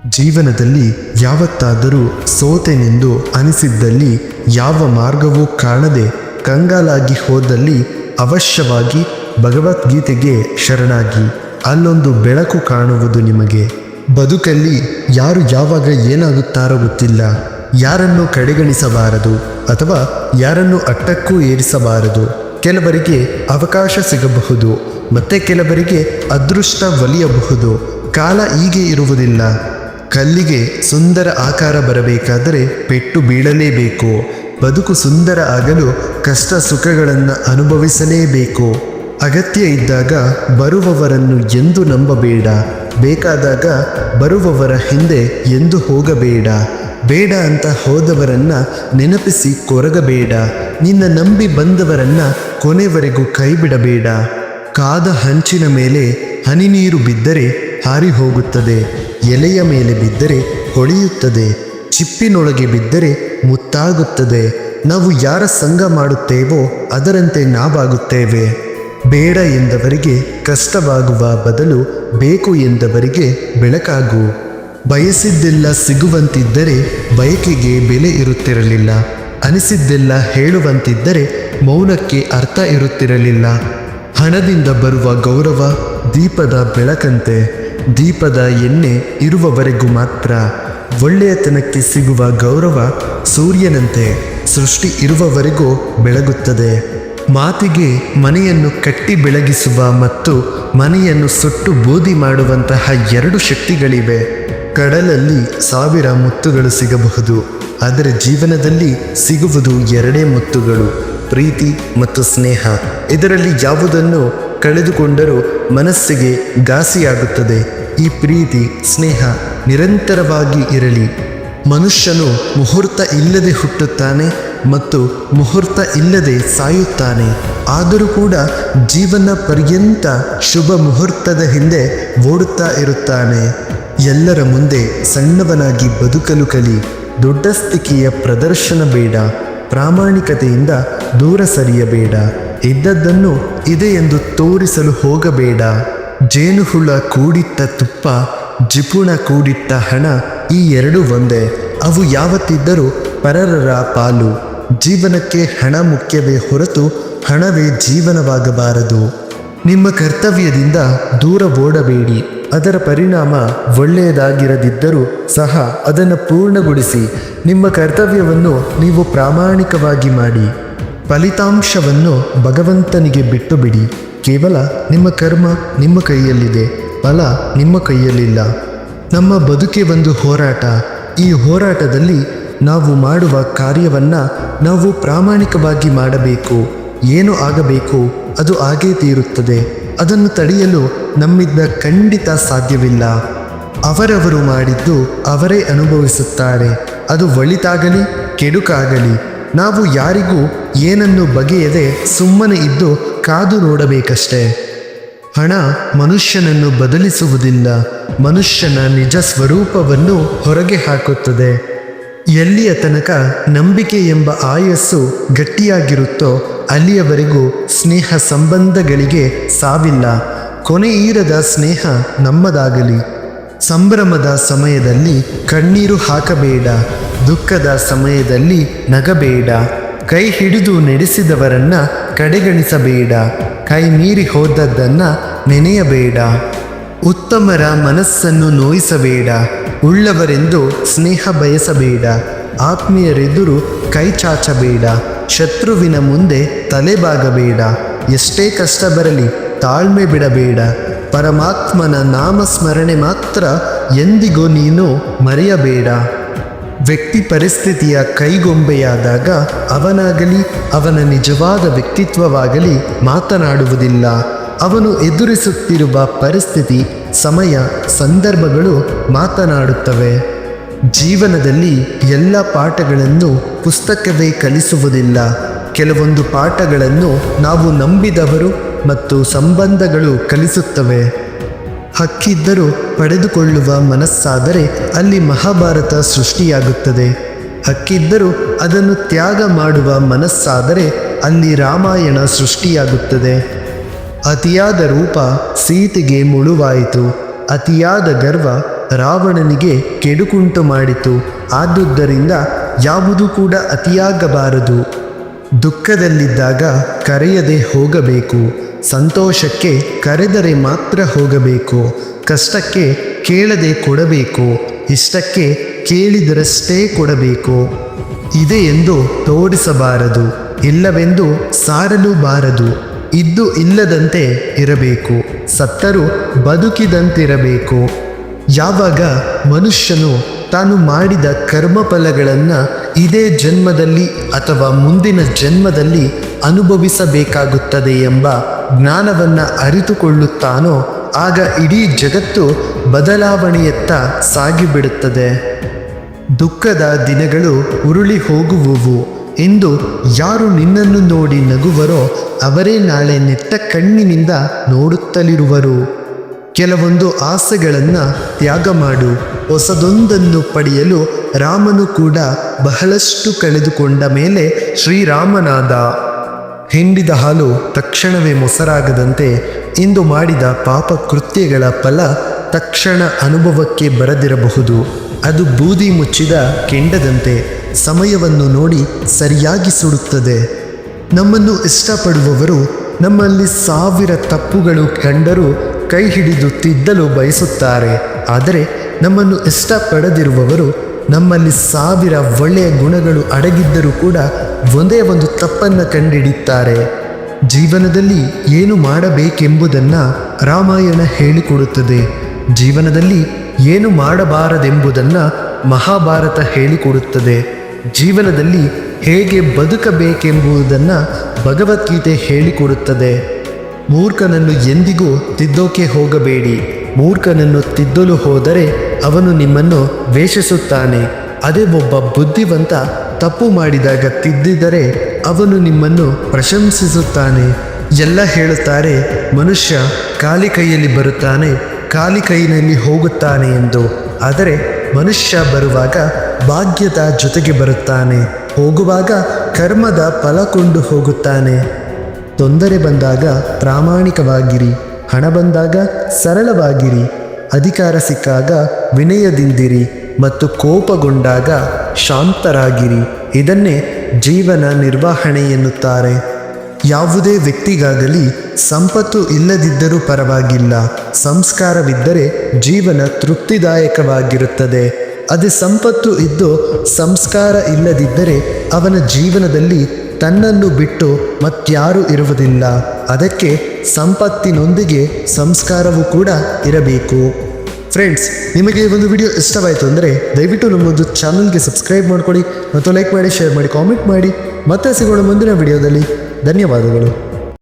ಜೀವನದಲ್ಲಿ ಯಾವತ್ತಾದರೂ ಸೋತೆನೆಂದು ಅನಿಸಿದ್ದಲ್ಲಿ, ಯಾವ ಮಾರ್ಗವೂ ಕಾಣದೆ ಕಂಗಾಲಾಗಿ ಹೋದಲ್ಲಿ ಅವಶ್ಯವಾಗಿ ಭಗವದ್ಗೀತೆಗೆ ಶರಣಾಗಿ. ಅಲ್ಲೊಂದು ಬೆಳಕು ಕಾಣುವುದು ನಿಮಗೆ. ಬದುಕಲ್ಲಿ ಯಾರು ಯಾವಾಗ ಏನಾಗುತ್ತಾರೋ ಗೊತ್ತಿಲ್ಲ. ಯಾರನ್ನು ಕಡೆಗಣಿಸಬಾರದು ಅಥವಾ ಯಾರನ್ನು ಅಟ್ಟಕ್ಕೂ ಏರಿಸಬಾರದು. ಕೆಲವರಿಗೆ ಅವಕಾಶ ಸಿಗಬಹುದು, ಮತ್ತೆ ಕೆಲವರಿಗೆ ಅದೃಷ್ಟ ಒಲಿಯಬಹುದು. ಕಾಲ ಹೀಗೆ ಇರುವುದಿಲ್ಲ. ಕಲ್ಲಿಗೆ ಸುಂದರ ಆಕಾರ ಬರಬೇಕಾದರೆ ಪೆಟ್ಟು ಬೀಳಲೇಬೇಕು. ಬದುಕು ಸುಂದರ ಆಗಲು ಕಷ್ಟ ಸುಖಗಳನ್ನು ಅನುಭವಿಸಲೇಬೇಕು. ಅಗತ್ಯ ಇದ್ದಾಗ ಬರುವವರನ್ನು ಎಂದು ನಂಬಬೇಡ. ಬೇಕಾದಾಗ ಬರುವವರ ಹಿಂದೆ ಎಂದು ಹೋಗಬೇಡ. ಬೇಡ ಅಂತ ಹೋದವರನ್ನ ನೆನಪಿಸಿ ಕೊರಗಬೇಡ. ನಿನ್ನ ನಂಬಿ ಬಂದವರನ್ನ ಕೊನೆವರೆಗೂ ಕೈ ಬಿಡಬೇಡ. ಕಾದ ಹಂಚಿನ ಮೇಲೆ ಹನಿ ನೀರು ಬಿದ್ದರೆ ಹಾರಿ ಹೋಗುತ್ತದೆ. ಎಲೆಯ ಮೇಲೆ ಬಿದ್ದರೆ ಹೊಳೆಯುತ್ತದೆ. ಚಿಪ್ಪಿನೊಳಗೆ ಬಿದ್ದರೆ ಮುತ್ತಾಗುತ್ತದೆ. ನಾವು ಯಾರ ಸಂಗ ಮಾಡುತ್ತೇವೋ ಅದರಂತೆ ನಾವಾಗುತ್ತೇವೆ. ಬೇಡ ಎಂದವರಿಗೆ ಕಷ್ಟವಾಗುವ ಬದಲು ಬೇಕು ಎಂದವರಿಗೆ ಬೆಳಕಾಗು. ಬಯಸಿದ್ದೆಲ್ಲ ಸಿಗುವಂತಿದ್ದರೆ ಬಯಕೆಗೆ ಬೆಲೆ ಇರುತ್ತಿರಲಿಲ್ಲ. ಅನಿಸಿದ್ದೆಲ್ಲ ಹೇಳುವಂತಿದ್ದರೆ ಮೌನಕ್ಕೆ ಅರ್ಥ ಇರುತ್ತಿರಲಿಲ್ಲ. ಹಣದಿಂದ ಬರುವ ಗೌರವ ದೀಪದ ಬೆಳಕಂತೆ. ದೀಪದ ಎಣ್ಣೆ ಇರುವವರೆಗೂ ಮಾತ್ರ. ಒಳ್ಳೆಯತನಕ್ಕೆ ಸಿಗುವ ಗೌರವ ಸೂರ್ಯನಂತೆ. ಸೃಷ್ಟಿ ಇರುವವರೆಗೂ ಬೆಳಗುತ್ತದೆ. ಮಾತಿಗೆ ಮನೆಯನ್ನು ಕಟ್ಟಿ ಬೆಳಗಿಸುವ ಮತ್ತು ಮನೆಯನ್ನು ಸುಟ್ಟು ಬೂದಿ ಮಾಡುವಂತಹ ಎರಡು ಶಕ್ತಿಗಳಿವೆ. ಕಡಲಲ್ಲಿ 1000 ಮುತ್ತುಗಳು ಸಿಗಬಹುದು, ಆದರೆ ಜೀವನದಲ್ಲಿ ಸಿಗುವುದು 2 ಮುತ್ತುಗಳು, ಪ್ರೀತಿ ಮತ್ತು ಸ್ನೇಹ. ಇದರಲ್ಲಿ ಯಾವುದನ್ನು ಕಳೆದುಕೊಂಡರೂ ಮನಸ್ಸಿಗೆ ಘಾಸಿಯಾಗುತ್ತದೆ. ಈ ಪ್ರೀತಿ ಸ್ನೇಹ ನಿರಂತರವಾಗಿ ಇರಲಿ. ಮನುಷ್ಯನು ಮುಹೂರ್ತ ಇಲ್ಲದೆ ಹುಟ್ಟುತ್ತಾನೆ ಮತ್ತು ಮುಹೂರ್ತ ಇಲ್ಲದೆ ಸಾಯುತ್ತಾನೆ. ಆದರೂ ಕೂಡ ಜೀವನ ಪರ್ಯಂತ ಶುಭ ಮುಹೂರ್ತದ ಹಿಂದೆ ಓಡುತ್ತಾ ಇರುತ್ತಾನೆ. ಎಲ್ಲರ ಮುಂದೆ ಸಣ್ಣವನಾಗಿ ಬದುಕಲು ಕಲಿ. ದೊಡ್ಡಸ್ತಿಕೆಯ ಪ್ರದರ್ಶನ ಬೇಡ. ಪ್ರಾಮಾಣಿಕತೆಯಿಂದ ದೂರ ಸರಿಯಬೇಡ. ಇದ್ದದ್ದನ್ನು ಇದೆ ಎಂದು ತೋರಿಸಲು ಹೋಗಬೇಡ. ಜೇನುಹುಳ ಕೂಡಿಟ್ಟ ತುಪ್ಪ, ಜಿಪುಣ ಕೂಡಿಟ್ಟ ಹಣ ಈ ಎರಡೂ ಒಂದೇ. ಅವು ಯಾವತ್ತಿದ್ದರೂ ಪರರ ಪಾಲು. ಜೀವನಕ್ಕೆ ಹಣ ಮುಖ್ಯವೇ ಹೊರತು ಹಣವೇ ಜೀವನವಾಗಬಾರದು. ನಿಮ್ಮ ಕರ್ತವ್ಯದಿಂದ ದೂರ ಓಡಬೇಡಿ. ಅದರ ಪರಿಣಾಮ ಒಳ್ಳೆಯದಾಗಿರದಿದ್ದರೂ ಸಹ ಅದನ್ನು ಪೂರ್ಣಗೊಳಿಸಿ. ನಿಮ್ಮ ಕರ್ತವ್ಯವನ್ನು ನೀವು ಪ್ರಾಮಾಣಿಕವಾಗಿ ಮಾಡಿ. ಫಲಿತಾಂಶವನ್ನು ಭಗವಂತನಿಗೆ ಬಿಟ್ಟು ಬಿಡಿ. ಕೇವಲ ನಿಮ್ಮ ಕರ್ಮ ನಿಮ್ಮ ಕೈಯಲ್ಲಿದೆ, ಫಲ ನಿಮ್ಮ ಕೈಯಲ್ಲಿಲ್ಲ. ನಮ್ಮ ಬದುಕೆ ಒಂದು ಹೋರಾಟ. ಈ ಹೋರಾಟದಲ್ಲಿ ನಾವು ಮಾಡುವ ಕಾರ್ಯವನ್ನು ನಾವು ಪ್ರಾಮಾಣಿಕವಾಗಿ ಮಾಡಬೇಕು. ಏನು ಆಗಬೇಕು ಅದು ಆಗೇ ತೀರುತ್ತದೆ. ಅದನ್ನು ತಡೆಯಲು ನಮ್ಮಿಂದ ಖಂಡಿತ ಸಾಧ್ಯವಿಲ್ಲ. ಅವರವರು ಮಾಡಿದ್ದು ಅವರೇ ಅನುಭವಿಸುತ್ತಾರೆ. ಅದು ಒಳಿತಾಗಲಿ ಕೆಡುಕಾಗಲಿ. ನಾವು ಯಾರಿಗೂ ಏನನ್ನು ಬಗೆಯದೆ ಸುಮ್ಮನೆ ಇದ್ದು ಕಾದು ನೋಡಬೇಕಷ್ಟೇ. ಹಣ ಮನುಷ್ಯನನ್ನು ಬದಲಿಸುವುದಿಲ್ಲ. ಮನುಷ್ಯನ ನಿಜ ಸ್ವರೂಪವನ್ನು ಹೊರಗೆ ಹಾಕುತ್ತದೆ. ಎಲ್ಲಿಯ ತನಕ ನಂಬಿಕೆ ಎಂಬ ಆಯಸ್ಸು ಗಟ್ಟಿಯಾಗಿರುತ್ತೋ ಅಲ್ಲಿಯವರೆಗೂ ಸ್ನೇಹ ಸಂಬಂಧಗಳಿಗೆ ಸಾವಿಲ್ಲ. ಕೊನೆಯಿರದ ಸ್ನೇಹ ನಮ್ಮದಾಗಲಿ. ಸಂಭ್ರಮದ ಸಮಯದಲ್ಲಿ ಕಣ್ಣೀರು ಹಾಕಬೇಡ. ದುಃಖದ ಸಮಯದಲ್ಲಿ ನಗಬೇಡ. ಕೈ ಹಿಡಿದು ನಡೆಸಿದವರನ್ನ ಕಡೆಗಣಿಸಬೇಡ. ಕೈ ಮೀರಿ ಹೋದದ್ದನ್ನು ನೆನೆಯಬೇಡ. ಉತ್ತಮರ ಮನಸ್ಸನ್ನು ನೋಯಿಸಬೇಡ. ಉಳ್ಳವರೆಂದು ಸ್ನೇಹ ಬಯಸಬೇಡ. ಆತ್ಮೀಯರೆದುರು ಕೈ ಚಾಚಬೇಡ. ಶತ್ರುವಿನ ಮುಂದೆ ತಲೆಬಾಗಬೇಡ. ಎಷ್ಟೇ ಕಷ್ಟ ಬರಲಿ ತಾಳ್ಮೆ ಬಿಡಬೇಡ. ಪರಮಾತ್ಮನ ನಾಮಸ್ಮರಣೆ ಮಾತ್ರ ಎಂದಿಗೂ ನೀನು ಮರೆಯಬೇಡ. ವ್ಯಕ್ತಿ ಪರಿಸ್ಥಿತಿಯ ಕೈಗೊಂಬೆಯಾದಾಗ ಅವನಾಗಲಿ ಅವನ ನಿಜವಾದ ವ್ಯಕ್ತಿತ್ವವಾಗಲಿ ಮಾತನಾಡುವುದಿಲ್ಲ. ಅವನು ಎದುರಿಸುತ್ತಿರುವ ಪರಿಸ್ಥಿತಿ, ಸಮಯ, ಸಂದರ್ಭಗಳು ಮಾತನಾಡುತ್ತವೆ. ಜೀವನದಲ್ಲಿ ಎಲ್ಲ ಪಾಠಗಳನ್ನು ಪುಸ್ತಕವೇ ಕಲಿಸುವುದಿಲ್ಲ. ಕೆಲವೊಂದು ಪಾಠಗಳನ್ನು ನಾವು ನಂಬಿದವರು ಮತ್ತು ಸಂಬಂಧಗಳು ಕಲಿಸುತ್ತವೆ. ಹಕ್ಕಿದ್ದರೂ ಪಡೆದುಕೊಳ್ಳುವ ಮನಸ್ಸಾದರೆ ಅಲ್ಲಿ ಮಹಾಭಾರತ ಸೃಷ್ಟಿಯಾಗುತ್ತದೆ. ಹಕ್ಕಿದ್ದರೂ ಅದನ್ನು ತ್ಯಾಗ ಮಾಡುವ ಮನಸ್ಸಾದರೆ ಅಲ್ಲಿ ರಾಮಾಯಣ ಸೃಷ್ಟಿಯಾಗುತ್ತದೆ. ಅತಿಯಾದ ರೂಪ ಸೀತೆಗೆ ಮುಳುವಾಯಿತು. ಅತಿಯಾದ ಗರ್ವ ರಾವಣನಿಗೆ ಕೆಡುಕುಂಟು ಮಾಡಿತು. ಆದುದರಿಂದ ಯಾವುದೂ ಕೂಡ ಅತಿಯಾಗಬಾರದು. ದುಃಖದಲ್ಲಿದ್ದಾಗ ಕರೆಯದೆ ಹೋಗಬೇಕು. ಸಂತೋಷಕ್ಕೆ ಕರೆದರೆ ಮಾತ್ರ ಹೋಗಬೇಕು. ಕಷ್ಟಕ್ಕೆ ಕೇಳದೆ ಕೊಡಬೇಕು. ಇಷ್ಟಕ್ಕೆ ಕೇಳಿದರಷ್ಟೇ ಕೊಡಬೇಕು. ಇದೆ ಎಂದು ತೋರಿಸಬಾರದು, ಇಲ್ಲವೆಂದು ಸಾರಲೂಬಾರದು. ಇದ್ದು ಇಲ್ಲದಂತೆ ಇರಬೇಕು, ಸತ್ತರೂ ಬದುಕಿದಂತಿರಬೇಕು. ಯಾವಾಗ ಮನುಷ್ಯನು ತಾನು ಮಾಡಿದ ಕರ್ಮಫಲಗಳನ್ನು ಇದೇ ಜನ್ಮದಲ್ಲಿ ಅಥವಾ ಮುಂದಿನ ಜನ್ಮದಲ್ಲಿ ಅನುಭವಿಸಬೇಕಾಗುತ್ತದೆ ಎಂಬ ಜ್ಞಾನವನ್ನು ಅರಿತುಕೊಳ್ಳುತ್ತಾನೋ ಆಗ ಇಡೀ ಜಗತ್ತು ಬದಲಾವಣೆಯತ್ತ ಸಾಗಿಬಿಡುತ್ತದೆ. ದುಃಖದ ದಿನಗಳು ಉರುಳಿ ಹೋಗುವುವು. ಇಂದು ಯಾರು ನಿನ್ನನ್ನು ನೋಡಿ ನಗುವರೋ ಅವರೇ ನಾಳೆ ನೆಟ್ಟ ಕಣ್ಣಿನಿಂದ ನೋಡುತ್ತಲಿರುವರು. ಕೆಲವೊಂದು ಆಸೆಗಳನ್ನು ತ್ಯಾಗ ಮಾಡು. ಹೊಸದೊಂದನ್ನು ಪಡೆಯಲು ರಾಮನು ಕೂಡ ಬಹಳಷ್ಟು ಕಳೆದುಕೊಂಡ ಮೇಲೆ ಶ್ರೀರಾಮನಾದ. ಹಿಂಡಿದ ಹಾಲು ತಕ್ಷಣವೇ ಮೊಸರಾಗದಂತೆ ಇಂದು ಮಾಡಿದ ಪಾಪ ಕೃತ್ಯಗಳ ಫಲ ತಕ್ಷಣ ಅನುಭವಕ್ಕೆ ಬರದಿರಬಹುದು. ಅದು ಬೂದಿ ಮುಚ್ಚಿದ ಕೆಂಡದಂತೆ ಸಮಯವನ್ನು ನೋಡಿ ಸರಿಯಾಗಿ ಸುಡುತ್ತದೆ. ನಮ್ಮನ್ನು ಇಷ್ಟಪಡುವವರು ನಮ್ಮಲ್ಲಿ 1000 ತಪ್ಪುಗಳು ಕಂಡರೂ ಕೈ ಹಿಡಿದು ತಿದ್ದಲು ಬಯಸುತ್ತಾರೆ. ಆದರೆ ನಮ್ಮನ್ನು ಇಷ್ಟಪಡದಿರುವವರು ನಮ್ಮಲ್ಲಿ 1000 ಒಳ್ಳೆಯ ಗುಣಗಳು ಅಡಗಿದ್ದರೂ ಕೂಡ ಒಂದೇ ಒಂದು ತಪ್ಪನ್ನು ಕಂಡುಹಿಡಿಯುತ್ತಾರೆ. ಜೀವನದಲ್ಲಿ ಏನು ಮಾಡಬೇಕೆಂಬುದನ್ನು ರಾಮಾಯಣ ಹೇಳಿಕೊಡುತ್ತದೆ. ಜೀವನದಲ್ಲಿ ಏನು ಮಾಡಬಾರದೆಂಬುದನ್ನು ಮಹಾಭಾರತ ಹೇಳಿಕೊಡುತ್ತದೆ. ಜೀವನದಲ್ಲಿ ಹೇಗೆ ಬದುಕಬೇಕೆಂಬುದನ್ನು ಭಗವದ್ಗೀತೆ ಹೇಳಿಕೊಡುತ್ತದೆ. ಮೂರ್ಖನನ್ನು ಎಂದಿಗೂ ತಿದ್ದೋಕೆ ಹೋಗಬೇಡಿ. ಮೂರ್ಖನನ್ನು ತಿದ್ದಲು ಹೋದರೆ ಅವನು ನಿಮ್ಮನ್ನು ದ್ವೇಷಿಸುತ್ತಾನೆ. ಅದೇ ಒಬ್ಬ ಬುದ್ಧಿವಂತ ತಪ್ಪು ಮಾಡಿದಾಗ ತಿದ್ದಿದರೆ ಅವನು ನಿಮ್ಮನ್ನು ಪ್ರಶಂಸಿಸುತ್ತಾನೆ. ಎಲ್ಲ ಹೇಳುತ್ತಾರೆ ಮನುಷ್ಯ ಖಾಲಿ ಕೈಯಲ್ಲಿ ಬರುತ್ತಾನೆ, ಖಾಲಿ ಕೈಯಲ್ಲಿ ಹೋಗುತ್ತಾನೆ ಎಂದು. ಆದರೆ ಮನುಷ್ಯ ಬರುವಾಗ ಭಾಗ್ಯದ ಜೊತೆಗೆ ಬರುತ್ತಾನೆ, ಹೋಗುವಾಗ ಕರ್ಮದ ಫಲ ಕೊಂಡು ಹೋಗುತ್ತಾನೆ. ತೊಂದರೆ ಬಂದಾಗ ಪ್ರಾಮಾಣಿಕವಾಗಿರಿ, ಹಣ ಬಂದಾಗ ಸರಳವಾಗಿರಿ, ಅಧಿಕಾರ ಸಿಕ್ಕಾಗ ವಿನಯದಿಂದಿರಿ ಮತ್ತು ಕೋಪಗೊಂಡಾಗ ಶಾಂತರಾಗಿರಿ. ಇದನ್ನೇ ಜೀವನ ನಿರ್ವಹಣೆ ಎನ್ನುತ್ತಾರೆ. ಯಾವುದೇ ವ್ಯಕ್ತಿಗಾಗಲಿ ಸಂಪತ್ತು ಇಲ್ಲದಿದ್ದರೂ ಪರವಾಗಿಲ್ಲ, ಸಂಸ್ಕಾರವಿದ್ದರೆ ಜೀವನ ತೃಪ್ತಿದಾಯಕವಾಗಿರುತ್ತದೆ. ಅದೇ ಸಂಪತ್ತು ಇದ್ದು ಸಂಸ್ಕಾರ ಇಲ್ಲದಿದ್ದರೆ ಅವನ ಜೀವನದಲ್ಲಿ ತನ್ನನ್ನು ಬಿಟ್ಟು ಮತ್ಯಾರೂ ಇರುವುದಿಲ್ಲ. ಅದಕ್ಕೆ ಸಂಪತ್ತಿನೊಂದಿಗೆ ಸಂಸ್ಕಾರವೂ ಕೂಡ ಇರಬೇಕು. ಫ್ರೆಂಡ್ಸ್, ನಿಮಗೆ ಒಂದು ವಿಡಿಯೋ ಇಷ್ಟವಾಯಿತು ಅಂದರೆ ದಯವಿಟ್ಟು ನಮ್ಮೊಂದು ಚಾನಲ್ಗೆ ಸಬ್ಸ್ಕ್ರೈಬ್ ಮಾಡ್ಕೊಳ್ಳಿ ಮತ್ತು ಲೈಕ್ ಮಾಡಿ, ಶೇರ್ ಮಾಡಿ, ಕಾಮೆಂಟ್ ಮಾಡಿ. ಮತ್ತೆ ಸಿಗೋಣ ಮುಂದಿನ ವಿಡಿಯೋದಲ್ಲಿ. ಧನ್ಯವಾದಗಳು.